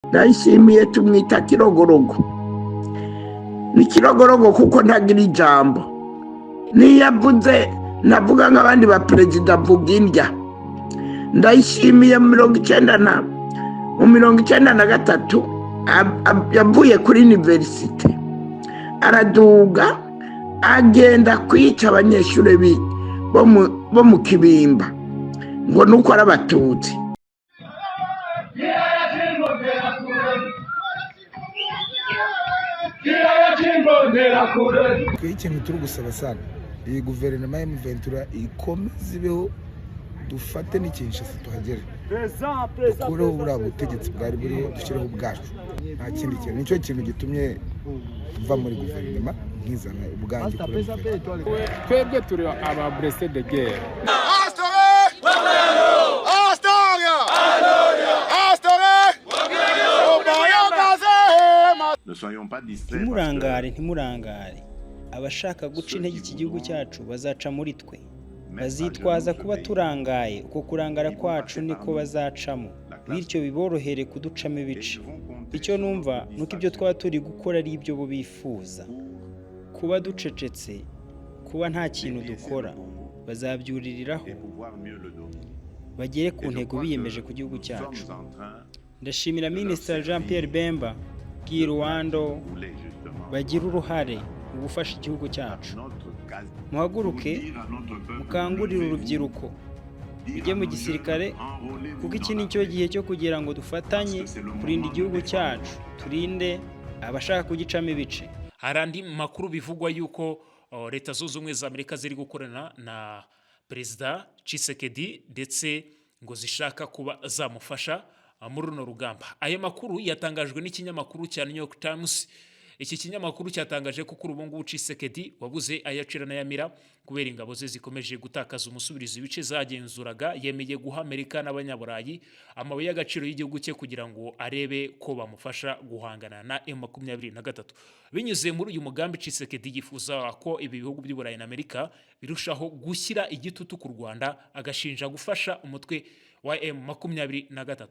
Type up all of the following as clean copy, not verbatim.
Ndayishimiye tumwita kirogorogo. Ni kirogorogo kuko ntagira ijambo. Niyo avuze navuga nk'abandi ba perezida mvuga indya. Ndayishimiye mu 1993 yavuye kuri universite araduga agenda kwica abanyeshuri bo mu Kibimba ngo nuko ari abatutsi. Ikintu turi gusaba sana iyi guverinoma ya M23 ikomeze ibeho, dufate n'ikinshasa tuhagere dukureho buriya butegetsi bwari buriho dushyireho ubwacu. Nta kindi kintu, nicyo kintu gitumye mva muri guverinoma nkizana ubwanjye kuri twebwe turi aba blessé de guerre. ntimurangare abashaka guca intege iki gihugu cyacu bazaca muri twe, bazitwaza kuba turangaye, uko kurangara kwacu niko bazacamo, bityo biborohere kuducamo ibice. Icyo numva nuko ibyo twaba turi gukora ari ibyo bo bifuza, kuba ducecetse, kuba nta kintu dukora, bazabyuririraho bagere ku ntego biyemeje ku gihugu cyacu. Ndashimira Minisitiri Jean Pierre Bemba Bwirwando bagira uruhare mu gufasha igihugu cyacu. Muhaguruke mukangurire urubyiruko bijye mu gisirikare, kuko iki ni cyo gihe cyo kugira ngo dufatanye kurinda igihugu cyacu, turinde abashaka kugicamo ibice. Hari andi makuru bivugwa yuko Leta Zunze Ubumwe za Amerika ziri gukorana na Perezida Tshisekedi ndetse ngo zishaka kuba zamufasha muri runo rugamba. Aya makuru yatangajwe n'ikinyamakuru cya New York Times. Iki kinyamakuru cyatangaje ko kuri ubu ngubu Tshisekedi wabuze ayacira n'ayamira kubera ingabo ze zikomeje gutakaza umusubirizo ibice zagenzuraga. Yemeye guha Amerika n'abanyaburayi amabuye y'agaciro y'igihugu cye kugira ngo arebe ko bamufasha guhangana na M23. Binyuze muri uyu mugambi, Tshisekedi yifuza ko ibi bihugu by'Uburayi na Amerika birushaho gushyira igitutu ku Rwanda, agashinja gufasha umutwe wa M23.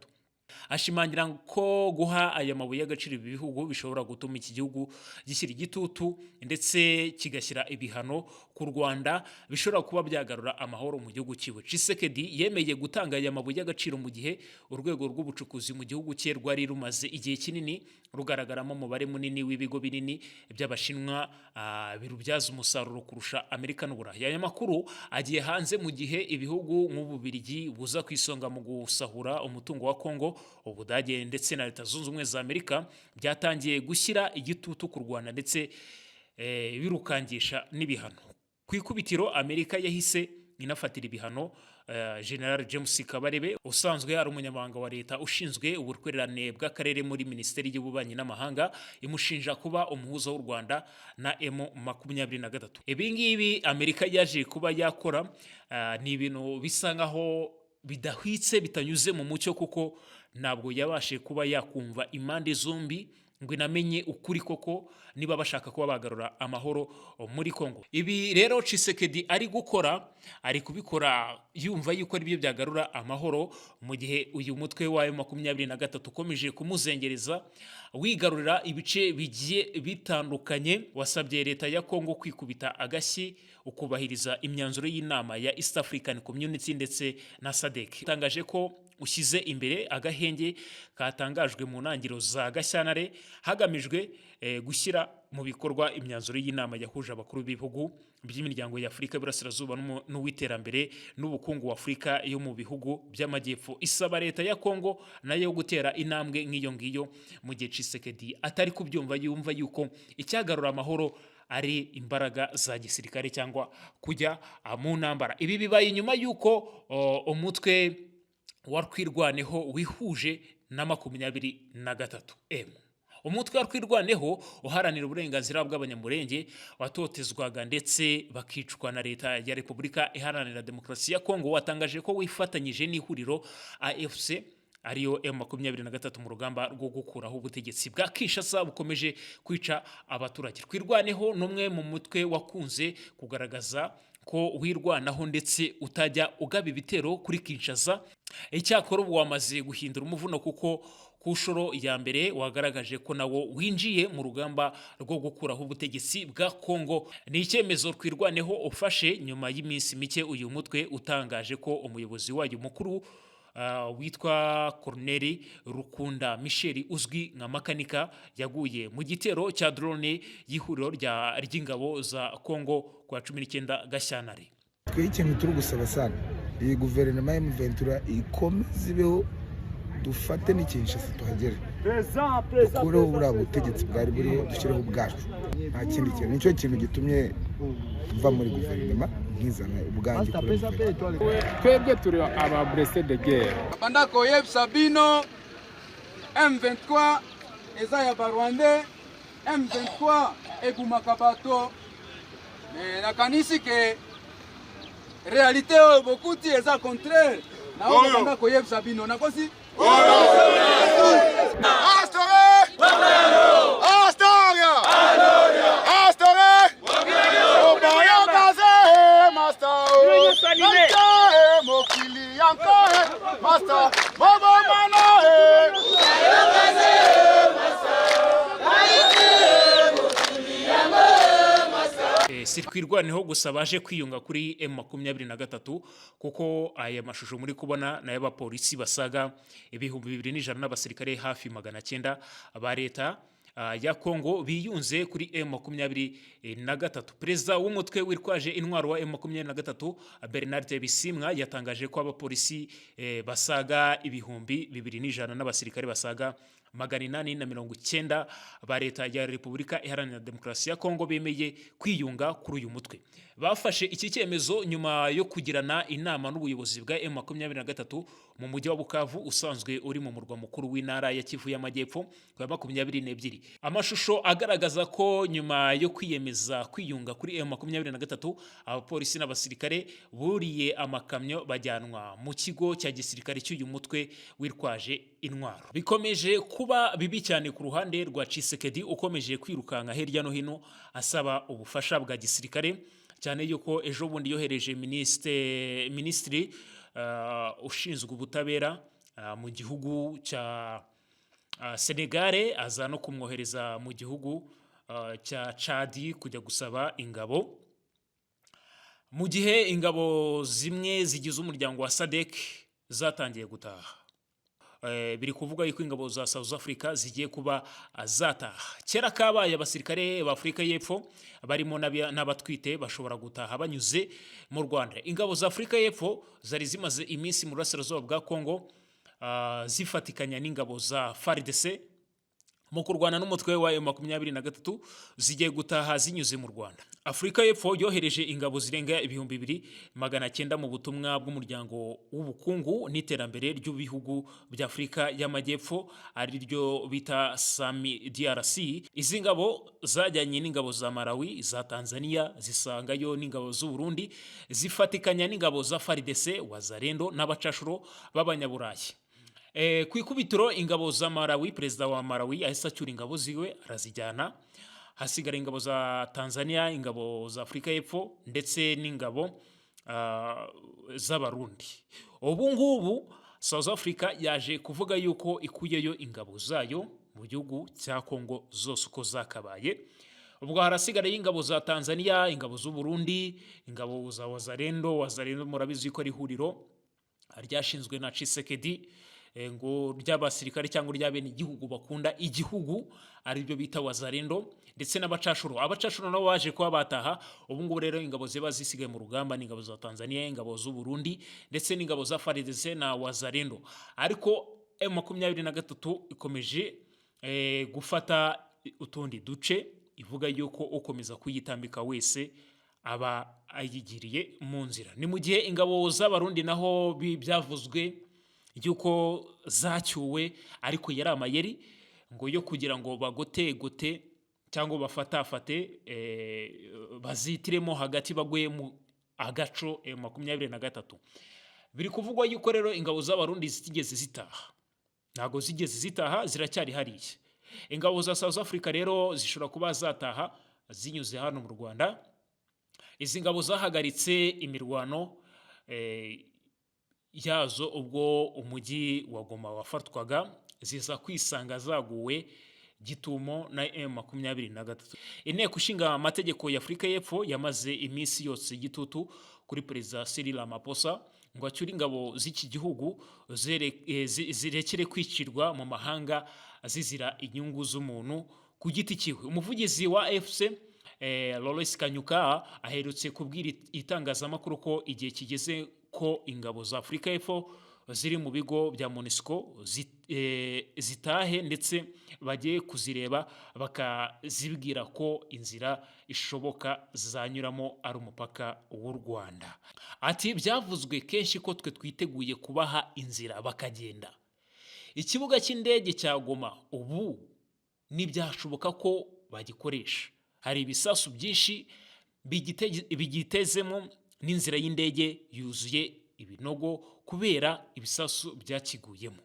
Ashimangira ko guha aya mabuye y'agaciro ibi bihugu bishobora gutuma iki gihugu gishyira igitutu ndetse kigashyira ibihano ku Rwanda bishobora kuba byagarura amahoro mu gihugu cyiwe. Tshisekedi yemeye gutanga aya mabuye y'agaciro mu gihe urwego rw'ubucukuzi mu gihugu cye rwari rumaze igihe kinini rugaragaramo umubare munini w'ibigo binini by'Abashinwa birubyaza umusaruro kurusha Amerika n'Uburayi. Aya makuru agiye hanze mu gihe ibihugu nk'Ububiligi buza ku isonga mu gusahura umutungo wa Kongo, Ubudage ndetse na Leta Zunze Ubumwe za Amerika byatangiye gushyira igitutu ku Rwanda ndetse birukangisha n'ibihano. Ku ikubitiro, Amerika yahise inafatira ibihano General James Kabarebe usanzwe ari umunyamabanga wa leta ushinzwe ubukorerane bw'akarere muri Minisiteri y'Ububanyi n'Amahanga, imushinja kuba umuhuza w'u Rwanda na M23. Ibi ngibi Amerika yaje kuba yakora ni ibintu bisa nkaho bidahwitse, bitanyuze mu mucyo, kuko ntabwo yabashe kuba yakumva impande zombi ngo inamenye ukuri koko niba bashaka kuba bagarura amahoro muri Kongo. Ibi rero Tshisekedi ari gukora, ari kubikora yumva yuko ari byo byagarura amahoro, mu gihe uyu mutwe wa M23 ukomeje kumuzengereza wigarurira ibice bigiye bitandukanye. Wasabye leta ya Kongo kwikubita agashyi ukubahiriza imyanzuro y'inama ya East African Community ndetse na SADC. Tangaje ko ushyize imbere agahenge katangajwe mu ntangiriro za Gashyantare hagamijwe gushyira mu bikorwa imyanzuro y'inama yahuje abakuru b'ibihugu by'imiryango ya Afurika y'Iburasirazuba n'uw'iterambere n'ubukungu wa Afurika yo mu bihugu by'amajyepfo. Isaba leta ya Kongo nayo gutera intambwe nk'iyo ngiyo, mu gihe Tshisekedi atari kubyumva, yumva yuko icyagarura amahoro ari imbaraga za gisirikare cyangwa kujya mu ntambara. Ibi bibaye nyuma yuko umutwe wa Twirwaneho wihuje na 23M. Umutwe wa Twirwaneho uharanira uburenganzira bw'abanyamurenge watotezwaga ndetse bakicwa na leta ya Repubulika Iharanira Demokarasi ya Kongo watangaje ko wifatanyije n'ihuriro AFC ariyo M23 mu rugamba rwo gukuraho ubutegetsi bwa Kinshasa bukomeje kwica abaturage. Twirwaneho n'umwe mu mutwe wakunze kugaragaza ko wirwanaho ndetse utajya ugaba ibitero kuri Kinshasa. Icyakora ubu wamaze guhindura umuvuno kuko ku nshuro ya mbere wagaragaje ko nawo winjiye mu rugamba rwo gukuraho ubutegetsi bwa Kongo. Ni icyemezo twirwaneho ufashe nyuma y'iminsi mike uyu mutwe utangaje ko umuyobozi wayo mukuru witwa Colonel Rukunda Michel uzwi nka makanika yaguye mu gitero cya drone y'ihuriro ry'ingabo za Kongo kwa 19 Gashyantare. Twe ikintu turi gusaba sana iyi guverinoma ya M23 ikomeze ibeho, dufate n'ikinshasa tuhagere, dukureho buriya butegetsi bwari buriho dushyireho ubwacu. Nta kindi kintu, nicyo kintu gitumye tuva muri guverinoma nkizana ubwanjye kuri guverinoma. Twebwe turi aba blessés de guerre. Bandako yeb Sabino M23 eza ya Barwande M23 ebumaka bato nakanisi ke réalité oyo bokuti eza contraire na oyo bandako yeb Sabino nakosi Sirkwirwaneho gusa baje kwiyunga kuri M23 kuko aya mashusho muri kubona na y'abapolisi basaga 2100 n'abasirikare hafi 900 ba leta ya Kongo biyunze kuri M23. Perezida w'umutwe witwaje intwaro wa M23 Bernard Bisimwa yatangaje ko abapolisi basaga 2100 n'abasirikare basaga 890 ba leta ya Repubulika Iharanira Demokarasi ya Kongo bemeye kwiyunga kuri uyu mutwe. Bafashe iki cyemezo nyuma yo kugirana inama n'ubuyobozi bwa M23 mu mujyi wa Bukavu usanzwe uri mu murwa mukuru w'intara ya Kivu y'Amajyepfo kwa 22. Amashusho agaragaza ko nyuma yo kwiyemeza kwiyunga kuri M23 abapolisi n'abasirikare buriye amakamyo bajyanwa mu kigo cya gisirikare cy'uyu mutwe witwaje intwaro. Bikomeje kuba bibi cyane ku ruhande rwa Tshisekedi ukomeje kwirukanka hirya no hino asaba ubufasha bwa gisirikare, cyane yuko ejo bundi yohereje ministri ushinzwe ubutabera mu gihugu cya Senegal, aza no kumwohereza mu gihugu cya Chad kujya gusaba ingabo, mu gihe ingabo zimwe zigize umuryango wa SADC zatangiye gutaha. Biri kuvuga yuko ingabo za South Africa zigiye kuba zataha. Kera kabaye abasirikare ba Afrika y'Epfo barimo n'abatwite bashobora gutaha banyuze mu Rwanda. Ingabo za Afrika y'Epfo zari zimaze iminsi mu burasirazuba bwa Kongo zifatikanya n'ingabo za FARDC mu kurwana n'umutwe wa M23 zigiye gutaha zinyuze mu Rwanda. Afrika y'Epfo yohereje ingabo zirenga 2900 mu butumwa bw'umuryango w'ubukungu n'iterambere ry'ibihugu bya Afrika y'Amajyepfo ari ryo bita SAMI DRC. Izi ngabo zajyanye n'ingabo za Malawi, za Tanzania, zisangayo n'ingabo z'u Burundi, zifatikanya n'ingabo za FARDC, Wazalendo n'abacashuro b'abanyaburayi. Ku ikubitiro ingabo za Malawi, perezida wa Malawi ahise acyura ingabo ziwe arazijyana, hasigara ingabo za Tanzania, ingabo za Afrika y'Epfo ndetse n'ingabo z'Abarundi. Ubu ngubu South Africa yaje kuvuga yuko ikuyeyo ingabo zayo mu gihugu cya Kongo zose uko zakabaye. Ubwo harasigara ingabo za Tanzania, ingabo z'u Burundi, ingabo za Wazalendo murabizi ko ari huriro ryashinzwe na Tshisekedi ngo ry'abasirikare cyangwa ry'abene igihugu bakunda igihugu ari byo bita Wazalendo, ndetse n'abacashuro. Abacashuro nabo baje kuba bataha. Ubu ngubu rero ingabo ziba zisigaye mu rugamba ni ingabo za Tanzania, ingabo z'u Burundi ndetse n'ingabo za FARDC na Wazalendo. Ariko M23 ikomeje gufata utundi duce, ivuga yuko ukomeza kuyitambika wese aba ayigiriye mu nzira. Ni mu gihe ingabo z'Abarundi naho byavuzwe yuko zacyuwe, ariko yari amayeri ngo yo kugira ngo bagote cyangwa bafatafate bazitiremo hagati bagwe mu agaco M23. Biri kuvugwa yuko rero ingabo z'Abarundi zitigeze zitaha, ntago zigeze zitaha, ziracyari hariye. Ingabo za South Africa rero zishobora kuba zataha zinyuze hano mu Rwanda. izi ngabo zahagaritse imirwano yazo ubwo umujyi wa Goma wafatwaga, ziza kwisanga zaguwe gitumo na M23. Inteko ishinga amategeko ya Afurika y'Epfo yamaze iminsi yose gitutu kuri Perezida Cyril Ramaphosa ngo acyure ingabo z'iki gihugu zirekere kwicirwa mu mahanga zizira inyungu z'umuntu ku giti kiwe. Umuvugizi wa AFC Lawrence Kanyuka aherutse kubwira itangazamakuru ko igihe kigeze ko ingabo za Afurika y'Epfo ziri mu bigo bya MONUSCO zitahe ndetse bagiye kuzireba bakazibwira ko inzira ishoboka zanyuramo ari umupaka w'u Rwanda. Ati byavuzwe kenshi ko twe twiteguye kubaha inzira bakagenda. Ikibuga cy'indege cya Goma ubu ntibyashoboka ko bagikoresha. Hari ibisasu byinshi bigitezemo n'inzira y'indege yuzuye ibinogo kubera ibisasu byakiguyemo.